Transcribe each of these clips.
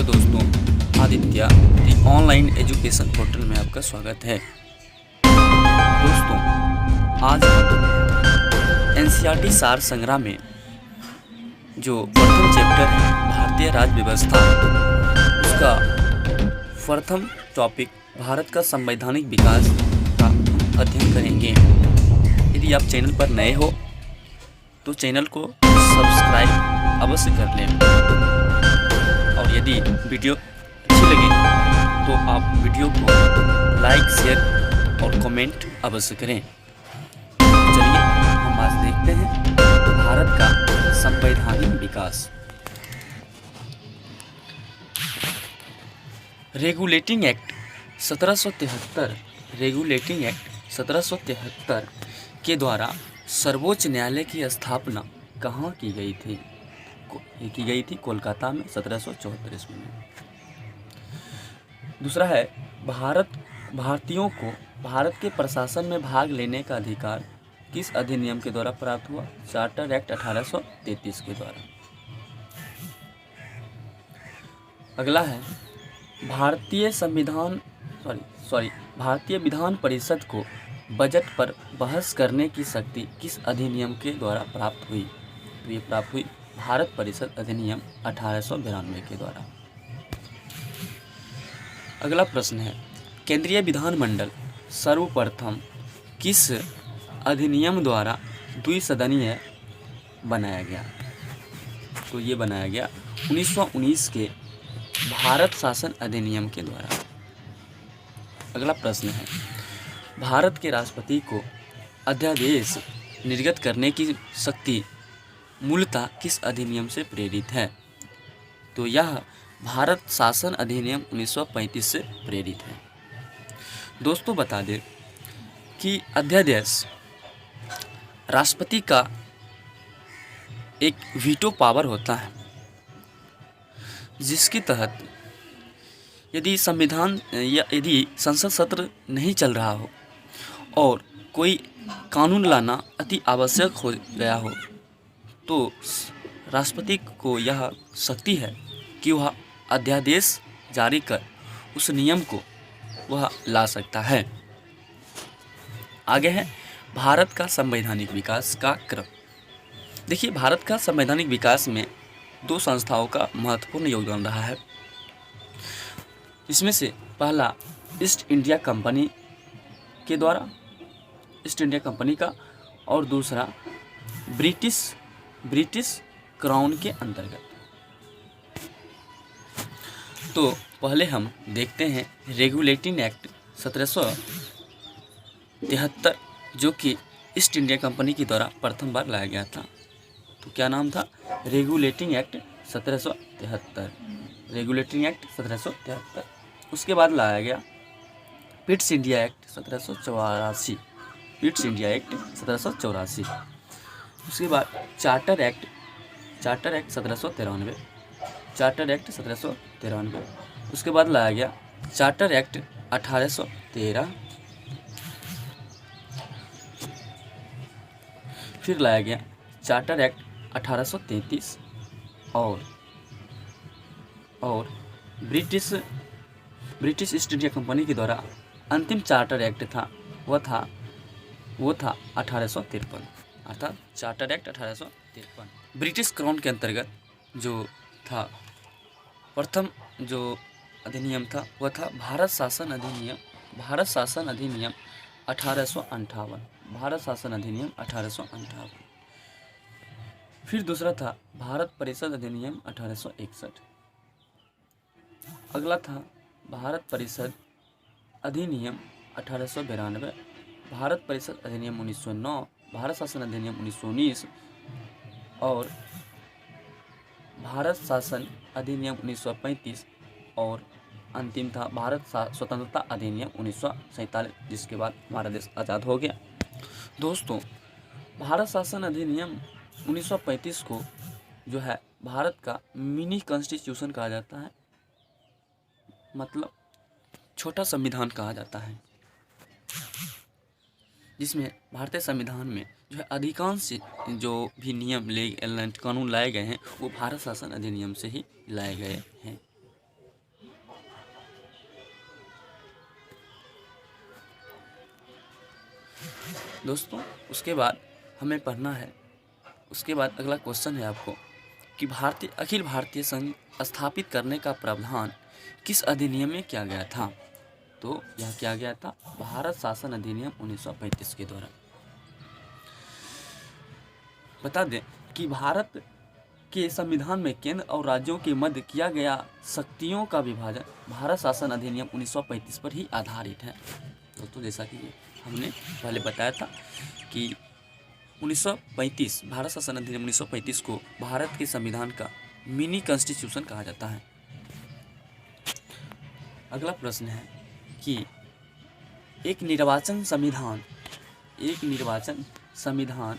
Hello दोस्तों, आदित्य दी online education portal में आपका स्वागत है। दोस्तों, आज हम एनसीईआरटी सार संग्रह में जो प्रथम चैप्टर है भारतीय राज्य व्यवस्था, उसका प्रथम टॉपिक भारत का संवैधानिक विकास का अध्ययन करेंगे। यदि आप चैनल पर नए हो तो चैनल को सब्सक्राइब अवश्य कर लें, और यदि वीडियो अच्छी लगे तो आप वीडियो को लाइक, शेयर और कमेंट अवश्य करें। चलिए हम आज देखते हैं भारत का संवैधानिक विकास। रेगुलेटिंग एक्ट 1773 के द्वारा सर्वोच्च न्यायालय की स्थापना कहाँ की गई थी? कोलकाता में 1774 ईस्वी में। दूसरा है भारतीयों को भारत के प्रशासन में भाग लेने का अधिकार किस अधिनियम के द्वारा प्राप्त हुआ? चार्टर एक्ट 1833 के द्वारा। अगला है भारतीय विधान परिषद को बजट पर बहस करने की शक्ति किस अधिनियम के द्वारा प्राप्त हुई? तो ये प्राप्त हुई भारत परिषद अधिनियम 1892 के द्वारा। अगला प्रश्न है केंद्रीय विधानमंडल सर्वप्रथम किस अधिनियम द्वारा द्विसदनीय बनाया गया? तो ये बनाया गया 1919 के भारत शासन अधिनियम के द्वारा। अगला प्रश्न है भारत के राष्ट्रपति को अध्यादेश निर्गत करने की शक्ति मूलतः किस अधिनियम से प्रेरित है? तो यह भारत शासन अधिनियम 1935 से प्रेरित है। दोस्तों, बता दें कि अध्यादेश राष्ट्रपति का एक वीटो पावर होता है, जिसके तहत यदि संसद सत्र नहीं चल रहा हो और कोई कानून लाना अति आवश्यक हो गया हो, तो राष्ट्रपति को यह शक्ति है कि वह अध्यादेश जारी कर उस नियम को वह ला सकता है। आगे है भारत का संवैधानिक विकास का क्रम। देखिए, भारत का संवैधानिक विकास में दो संस्थाओं का महत्वपूर्ण योगदान रहा है। इसमें से पहला ईस्ट इंडिया कंपनी के द्वारा, ईस्ट इंडिया कंपनी का, और दूसरा ब्रिटिश क्राउन के अंतर्गत। तो पहले हम देखते हैं रेगुलेटिंग एक्ट 1773, जो कि ईस्ट इंडिया कंपनी के द्वारा प्रथम बार लाया गया था। तो क्या नाम था? Regulating act 1773। Regulating act 1773। उसके बाद लाया गया Pitt's India act 1784। Pitt's India act 1784। उसके बाद चार्टर एक्ट 1793। Charter act 1793। उसके बाद लाया गया चार्टर एक्ट 1813। फिर लाया गया चार्टर एक्ट 1833 और ब्रिटिश ईस्ट इंडिया कंपनी के द्वारा अंतिम चार्टर एक्ट था वो था 1853, अर्थात चार्टर एक्ट 1853। ब्रिटिश क्राउन के अंतर्गत जो था प्रथम जो अधिनियम था वह था भारत शासन अधिनियम 1858। भारत शासन अधिनियम 1858। फिर दूसरा था भारत परिषद अधिनियम 1861। अगला था भारत परिषद अधिनियम 1892, भारत परिषद अधिनियम 1909, भारत शासन अधिनियम 1919 और भारत शासन अधिनियम 1935, और अंतिम था भारत स्वतंत्रता अधिनियम 1947, जिसके बाद हमारा देश आज़ाद हो गया। दोस्तों, भारत शासन अधिनियम 1935 को जो है भारत का मिनी कॉन्स्टिट्यूशन कहा जाता है, मतलब छोटा संविधान कहा जाता है, जिसमें भारतीय संविधान में जो है अधिकांश जो भी नियम कानून लाए गए हैं वो भारत शासन अधिनियम से ही लाए गए हैं। दोस्तों उसके बाद हमें पढ़ना है, उसके बाद अगला क्वेश्चन है आपको कि अखिल भारतीय संघ स्थापित करने का प्रावधान किस अधिनियम में किया गया था। तो यह किया गया था भारत शासन अधिनियम 1935 के द्वारा। बता दें कि भारत के संविधान में केंद्र और राज्यों के मध्य किया गया शक्तियों का विभाजन भारत शासन अधिनियम 1935 पर ही आधारित है। दोस्तों जैसा कि हमने पहले बताया था कि 1935 भारत शासन अधिनियम 1935 को भारत के संविधान का मिनी कॉन्स्टिट्यूशन कहा जाता है। अगला प्रश्न है कि एक निर्वाचन संविधान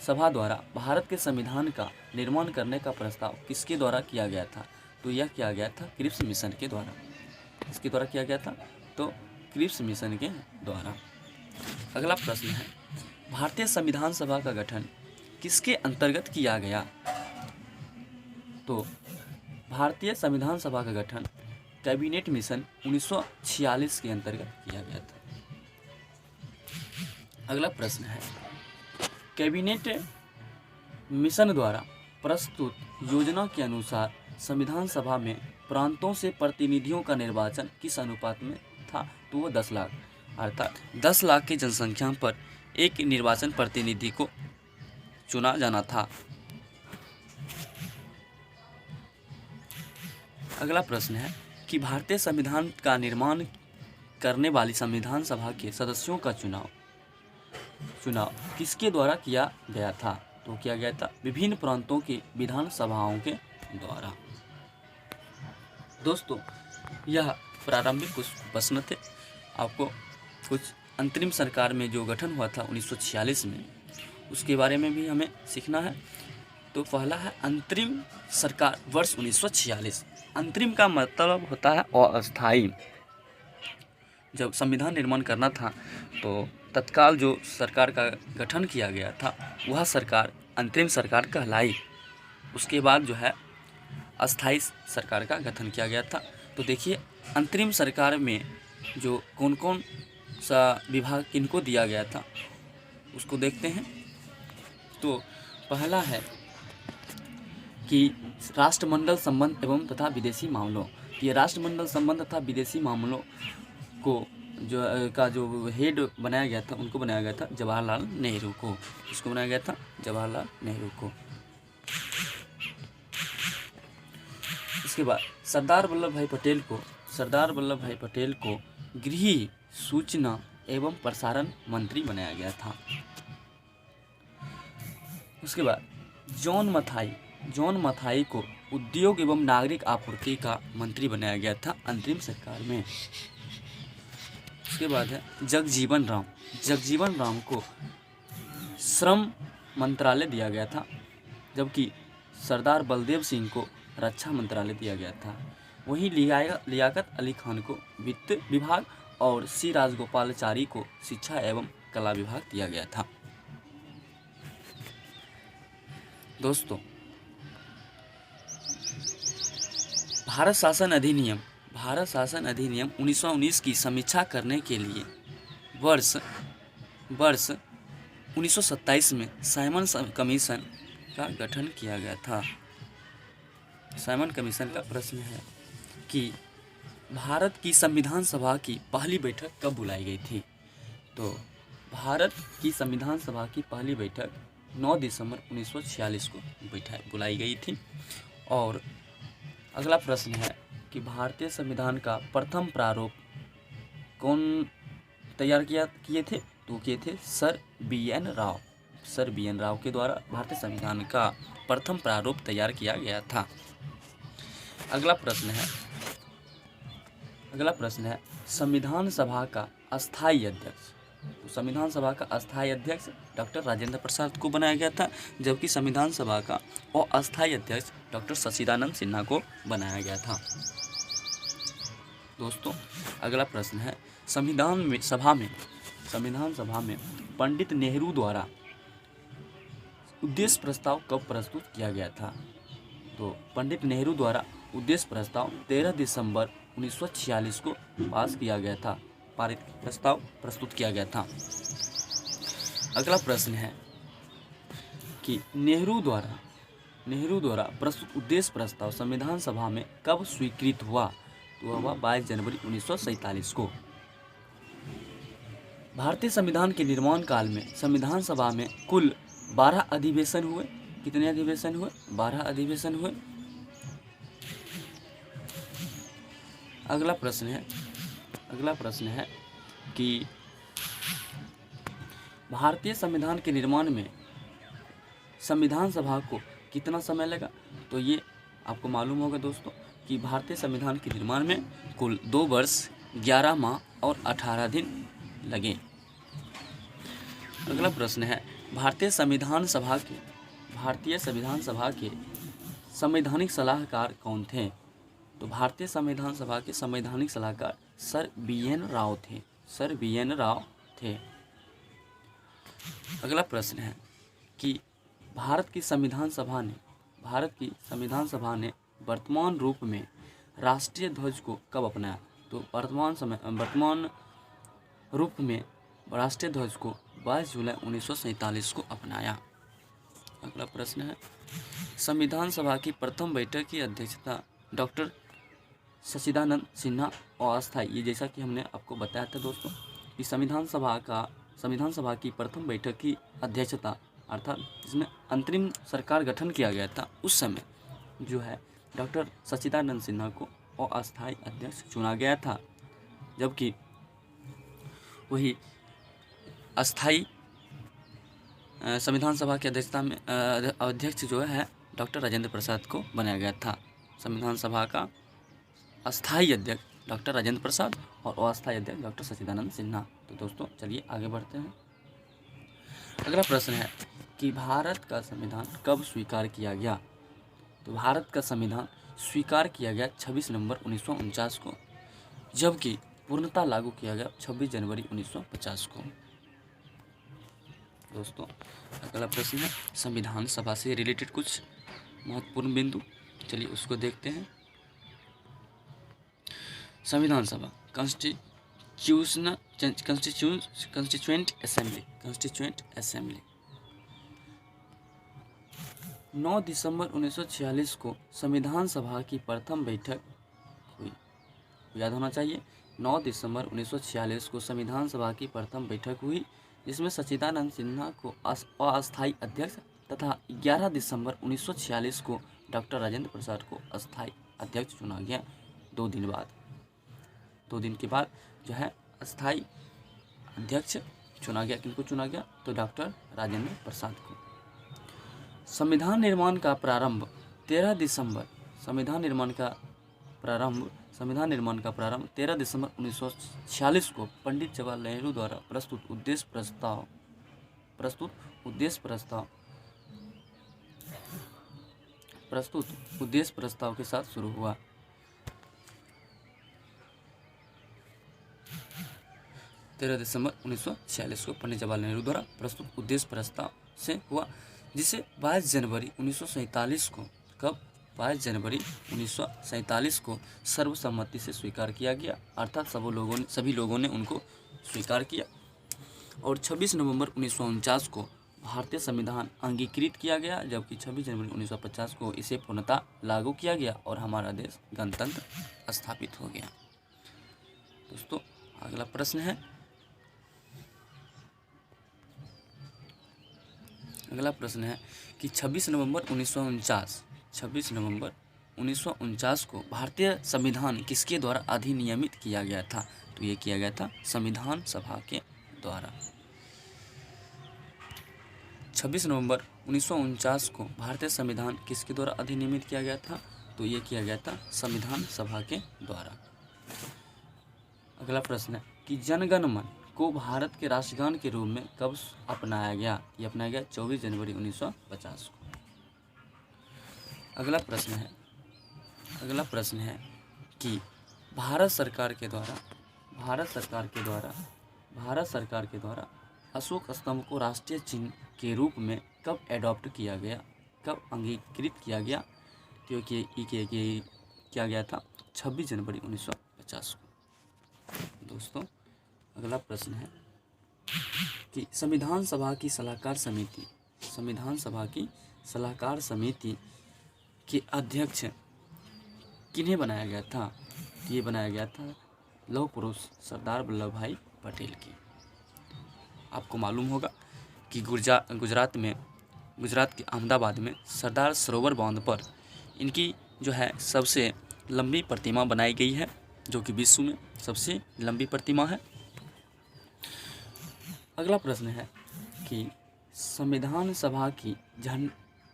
सभा द्वारा भारत के संविधान का निर्माण करने का प्रस्ताव किसके द्वारा किया गया था। तो यह किया गया था क्रिप्स मिशन के द्वारा। किसके द्वारा किया गया था, तो क्रिप्स मिशन के द्वारा। अगला प्रश्न है भारतीय संविधान सभा का गठन किसके अंतर्गत किया गया। तो भारतीय संविधान सभा का गठन कैबिनेट मिशन 1946 के अंतर्गत किया गया था। अगला प्रश्न है कैबिनेट मिशन द्वारा प्रस्तुत योजना के अनुसार संविधान सभा में प्रांतों से प्रतिनिधियों का निर्वाचन किस अनुपात में था। तो वो 10 लाख, अर्थात 10 लाख की जनसंख्या पर एक निर्वाचन प्रतिनिधि को चुना जाना था। अगला प्रश्न है कि भारतीय संविधान का निर्माण करने वाली संविधान सभा के सदस्यों का चुनाव किसके द्वारा किया गया था। तो किया गया था विभिन्न प्रांतों की विधान सभाओं के द्वारा। दोस्तों यह प्रारंभिक कुछ प्रश्न थे। आपको कुछ अंतरिम सरकार में जो गठन हुआ था 1946 में, उसके बारे में भी हमें सीखना है। तो पहला है अंतरिम सरकार वर्ष 1946। अंतरिम का मतलब होता है अस्थायी। जब संविधान निर्माण करना था तो तत्काल जो सरकार का गठन किया गया था वह सरकार अंतरिम सरकार कहलाई। उसके बाद जो है अस्थायी सरकार का गठन किया गया था। तो देखिए अंतरिम सरकार में जो कौन कौन सा विभाग किनको दिया गया था उसको देखते हैं। तो पहला है कि राष्ट्रमंडल संबंध एवं तथा विदेशी मामलों। ये राष्ट्रमंडल संबंध तथा विदेशी मामलों को जो हेड बनाया गया था, उनको बनाया गया था जवाहरलाल नेहरू को। इसको बनाया गया था जवाहरलाल नेहरू को। इसके बाद सरदार वल्लभ भाई पटेल को गृह, सूचना एवं प्रसारण मंत्री बनाया गया था। उसके बाद जॉन मथाई को उद्योग एवं नागरिक आपूर्ति का मंत्री बनाया गया था अंतरिम सरकार में। उसके बाद है जगजीवन राम को श्रम मंत्रालय दिया गया था, जबकि सरदार बलदेव सिंह को रक्षा मंत्रालय दिया गया था। वहीं लियाकत अली खान को वित्त विभाग और सी राजगोपालाचारी को शिक्षा एवं कला विभाग दिया गया था। दोस्तों भारत शासन अधिनियम 1919 की समीक्षा करने के लिए वर्ष 1927 में साइमन कमीशन का गठन किया गया था। साइमन कमीशन का प्रश्न है कि भारत की संविधान सभा की पहली बैठक कब बुलाई गई थी। तो भारत की संविधान सभा की पहली बैठक 9 दिसंबर 1946 को बुलाई गई थी। और अगला प्रश्न है कि भारतीय संविधान का प्रथम प्रारूप कौन तैयार किए थे। तो किए थे सर बी एन राव के द्वारा भारतीय संविधान का प्रथम प्रारूप तैयार किया गया था। अगला प्रश्न है संविधान सभा का अस्थायी अध्यक्ष। तो संविधान सभा का अस्थायी अध्यक्ष डॉक्टर राजेंद्र प्रसाद को बनाया गया था, जबकि संविधान सभा का अस्थायी अध्यक्ष डॉक्टर सच्चिदानंद सिन्हा को बनाया गया था। दोस्तों अगला प्रश्न है संविधान सभा में पंडित नेहरू द्वारा उद्देश्य प्रस्ताव कब प्रस्तुत किया गया था। तो पंडित नेहरू द्वारा उद्देश्य प्रस्ताव 13 दिसंबर 1946 को पास किया गया था, पारित प्रस्ताव प्रस्तुत किया गया था। अगला प्रश्न है कि नेहरू द्वारा प्रस्तुत उद्देश्य प्रस्ताव संविधान सभा में कब स्वीकृत हुआ? तो हुआ 22 जनवरी 1947 को। भारतीय संविधान के निर्माण काल में संविधान सभा में कुल 12 अधिवेशन हुए। कितने अधिवेशन हुए? 12 अधिवेशन हुए। अगला प्रश्न है कि भारतीय संविधान के निर्माण में संविधान सभा को कितना समय लगा? तो ये आपको मालूम होगा दोस्तों कि भारतीय संविधान के निर्माण में कुल 2 वर्ष 11 माह और 18 दिन लगे। अगला प्रश्न है भारतीय संविधान सभा के संवैधानिक सलाहकार कौन थे? तो भारतीय संविधान सभा के संवैधानिक सलाहकार सर बी.एन. राव थे। अगला प्रश्न है कि भारत की संविधान सभा ने वर्तमान रूप में राष्ट्रीय ध्वज को कब अपनाया? तो वर्तमान रूप में राष्ट्रीय ध्वज को 22 जुलाई 1947 को अपनाया। अगला प्रश्न है संविधान सभा की प्रथम बैठक की अध्यक्षता डॉक्टर सच्चिदानंद सिन्हा और अस्थायी, ये जैसा कि हमने आपको बताया था दोस्तों कि संविधान सभा की प्रथम बैठक की अध्यक्षता अर्थात जिसमें अंतरिम सरकार गठन किया गया था उस समय जो है डॉक्टर सच्चिदानंद सिन्हा को अस्थायी अध्यक्ष चुना गया था, जबकि वही अस्थायी संविधान सभा की अध्यक्षता में अध्यक्ष जो है डॉक्टर राजेंद्र प्रसाद को बनाया गया था। संविधान सभा का अस्थायी अध्यक्ष डॉक्टर राजेंद्र प्रसाद और अस्थायी अध्यक्ष डॉक्टर सच्चिदानंद सिन्हा। तो दोस्तों चलिए आगे बढ़ते हैं। अगला प्रश्न है कि भारत का संविधान कब स्वीकार किया गया? तो भारत का संविधान स्वीकार किया गया 26 नवंबर 1949 को, जबकि पूर्णतः लागू किया गया 26 जनवरी 1950 को। दोस्तों अगला प्रश्न है संविधान सभा से रिलेटेड कुछ महत्वपूर्ण बिंदु, चलिए उसको देखते हैं। संविधान सभा कॉन्स्टिट्यूएंट असेंबली 9 दिसंबर 1946 को संविधान सभा की प्रथम बैठक हुई। याद होना चाहिए 9 दिसंबर 1946 को संविधान सभा की प्रथम बैठक हुई, जिसमें सच्चिदानंद सिन्हा को अस्थायी अध्यक्ष तथा 11 दिसंबर 1946 को डॉक्टर राजेंद्र प्रसाद को अस्थायी अध्यक्ष चुना गया। 2 दिन के बाद जो है अस्थायी अध्यक्ष चुना गया। किनको चुना गया? तो डॉक्टर राजेंद्र प्रसाद को। संविधान निर्माण का प्रारंभ 13 दिसंबर 1946 को पंडित जवाहरलाल नेहरू द्वारा प्रस्तुत उद्देश्य प्रस्ताव के साथ शुरू हुआ। 13 दिसंबर 1946 को पंडित जवाहरलाल नेहरू द्वारा प्रस्तुत उद्देश्य प्रस्ताव से हुआ, जिसे 22 जनवरी 1947 को 22 को सर्वसम्मति से स्वीकार किया गया, अर्थात सभी लोगों ने उनको स्वीकार किया। और 26 नवंबर 1949 को भारतीय संविधान अंगीकृत किया गया, जबकि 26 जनवरी 1950 को इसे पूर्णतः लागू किया गया और हमारा देश गणतंत्र स्थापित हो गया। दोस्तों अगला प्रश्न है कि 26 नवंबर 1949 को भारतीय संविधान किसके द्वारा अधिनियमित किया गया था? तो ये किया गया था संविधान सभा के द्वारा। 26 नवंबर 1949 को भारतीय संविधान किसके द्वारा अधिनियमित किया गया था? तो ये किया गया था संविधान सभा के द्वारा। अगला प्रश्न है कि जनगण मन को भारत के राष्ट्रगान के रूप में कब अपनाया गया? ये अपनाया गया 24 जनवरी 1950 को। अगला प्रश्न है कि भारत सरकार के द्वारा अशोक स्तंभ को राष्ट्रीय चिन्ह के रूप में कब अंगीकृत किया गया? तो किया गया था 26 जनवरी 1950 को। दोस्तों अगला प्रश्न है कि संविधान सभा की सलाहकार समिति के अध्यक्ष किन्हें बनाया गया था? ये बनाया गया था लौह पुरुष सरदार वल्लभ भाई पटेल की। आपको मालूम होगा कि गुजरात के अहमदाबाद में सरदार सरोवर बांध पर इनकी जो है सबसे लंबी प्रतिमा बनाई गई है, जो कि विश्व में सबसे लंबी प्रतिमा है। अगला प्रश्न है कि संविधान सभा की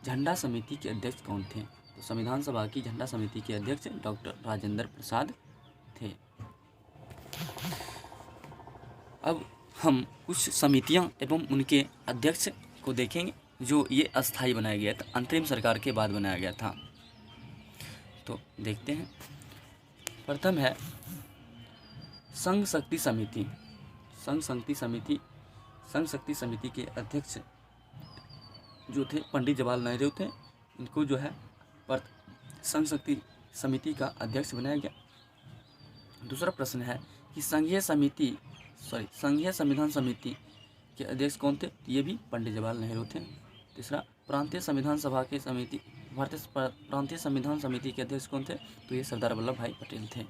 झंडा समिति के अध्यक्ष कौन थे? तो संविधान सभा की झंडा समिति के अध्यक्ष डॉक्टर राजेंद्र प्रसाद थे। अब हम कुछ समितियां एवं उनके अध्यक्ष को देखेंगे जो ये अस्थायी बनाया गया था, अंतरिम सरकार के बाद बनाया गया था। तो देखते हैं। प्रथम है संघ शक्ति समिति। संघ शक्ति समिति के अध्यक्ष जो थे पंडित जवाहरलाल नेहरू थे। इनको जो है संघ शक्ति समिति का अध्यक्ष बनाया गया। दूसरा प्रश्न है कि संघीय संविधान समिति के अध्यक्ष कौन थे? ये भी पंडित जवाहरलाल नेहरू थे। तीसरा, प्रांतीय संविधान समिति के अध्यक्ष कौन थे? तो ये सरदार वल्लभ भाई पटेल थे।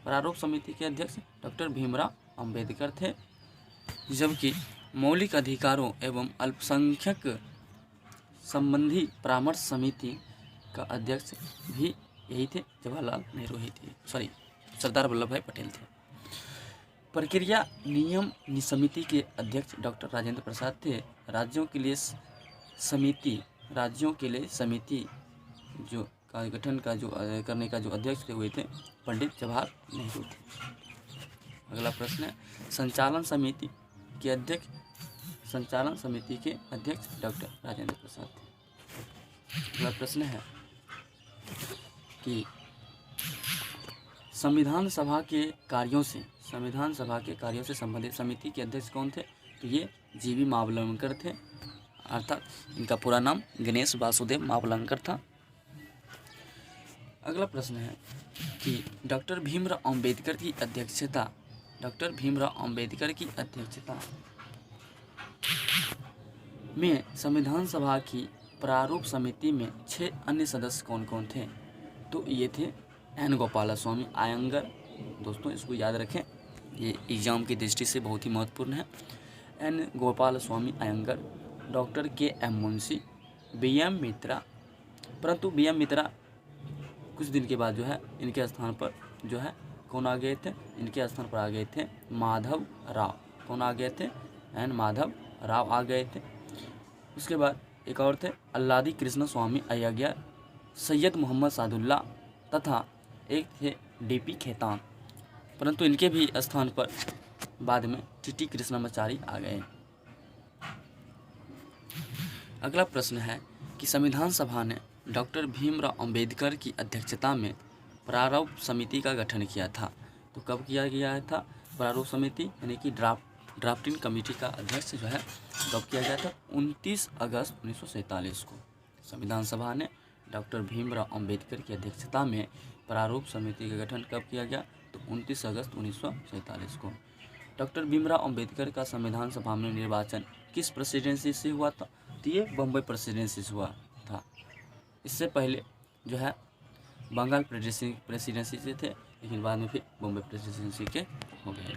प्रारूप समिति के अध्यक्ष डॉक्टर भीमराव अंबेडकर थे। जबकि मौलिक अधिकारों एवं अल्पसंख्यक संबंधी परामर्श समिति का अध्यक्ष भी यही थे, जवाहरलाल नेहरू ही थे, सरदार वल्लभ भाई पटेल थे। प्रक्रिया नियम समिति के अध्यक्ष डॉक्टर राजेंद्र प्रसाद थे। राज्यों के लिए समिति जो का गठन का जो करने का जो अध्यक्ष हुए थे पंडित जवाहरलाल नेहरू थे। अगला प्रश्न है संचालन समिति के अध्यक्ष डॉक्टर राजेंद्र प्रसाद थे। अगला प्रश्न है कि संविधान सभा के कार्यों से संबंधित समिति के अध्यक्ष कौन थे? तो ये जीवी मावलंकर थे, अर्थात इनका पूरा नाम गणेश वासुदेव मावलंकर था। अगला प्रश्न है कि डॉक्टर भीमराव अंबेडकर की अध्यक्षता में संविधान सभा की प्रारूप समिति में 6 अन्य सदस्य कौन कौन थे? तो ये थे एन गोपालस्वामी अयंगर। दोस्तों इसको याद रखें, ये एग्जाम की दृष्टि से बहुत ही महत्वपूर्ण है। एन गोपालस्वामी अयंगर, डॉक्टर के एम मुंशी, BM मित्रा। परंतु BM मित्रा कुछ दिन के बाद जो है इनके स्थान पर जो है कौन आ गए थे? इनके स्थान पर आ गए थे माधव राव। कौन आ गए थे? एन माधव राव आ गए थे। उसके बाद एक और थे अल्लादी कृष्ण स्वामी अय्यर, सैयद मोहम्मद सादुल्ला तथा एक थे DP खेतान। परंतु इनके भी स्थान पर बाद में TT कृष्णमाचारी आ गए। अगला प्रश्न है कि संविधान सभा ने डॉक्टर भीमराव अंबेडकर की अध्यक्षता में प्रारूप समिति का गठन किया था। तो कब किया गया था प्रारूप समिति, यानी कि ड्राफ्टिंग कमेटी का अध्यक्ष जो है कब किया गया था? 29 अगस्त 1947 को संविधान सभा ने डॉक्टर भीमराव अंबेडकर की अध्यक्षता में प्रारूप समिति का गठन कब किया गया? तो 29 अगस्त 1947 को। डॉक्टर भीमराव अंबेडकर का संविधान सभा में निर्वाचन किस प्रेसिडेंसी से हुआ था? तो ये बम्बई प्रेसिडेंसी से हुआ था। इससे पहले जो है बंगाल प्रेसिडेंसी से थे, लेकिन बाद में फिर बॉम्बे प्रेसिडेंसी के हो गए।